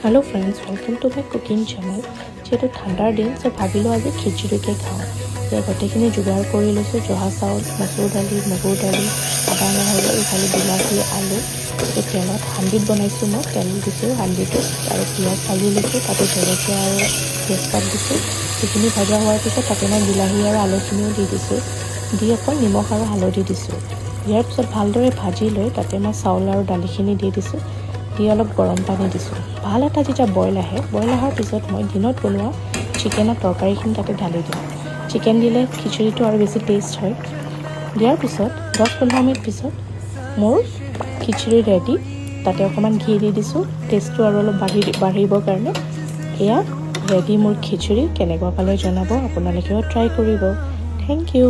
Hello friends, welcome to my cooking channel. যেহেতু ঠাণ্ডাৰ দিন ভাবিলোঁ আজি খিচিৰিকে খাওঁ। গোটেইখিনি যোগাৰ কৰি লৈছোঁ, জহা চাউল, মচুৰ দালি, মগুৰ দালি, আদা নহৰু, এইফালে বিলাহী, আলু। তেলত হালধিত বনাইছোঁ, মই তেল দিছোঁ হালধিটো আৰু পিঁয়াজ ভাজি লৈছোঁ, তাতে জলকীয়া আৰু তেজপাত দিছোঁ। সেইখিনি ভজা হোৱাৰ পিছত তাতে মই বিলাহী আৰু আলুখিনিও দি দিছোঁ, দি অকল নিমখ আৰু হালধি দিছোঁ। দিয়াৰ পিছত ভালদৰে ভাজি লৈ তাতে মই চাউল আৰু দালিখিনি দি দিছোঁ, দি অলপ গৰম পানী দিছোঁ। ভাল এটা যেতিয়া বইল অহাৰ পিছত মই দিনত বনোৱা চিকেনৰ তৰকাৰীখিনি তাতে ঢালি দিওঁ। চিকেন দিলে খিচিৰিটো আৰু বেছি টেষ্ট হয়। দিয়াৰ পিছত 10-15 মিনিট পিছত মোৰ খিচিৰি ৰেডি। তাতে অকণমান ঘি দি দিছোঁ, টেষ্টটো আৰু অলপ বাঢ়িবৰ কাৰণে। এয়া ৰেডি মোৰ খিচিৰি। কেনেকুৱা পালে জনাব, আপোনালোকেও ট্ৰাই কৰিব। Thank U.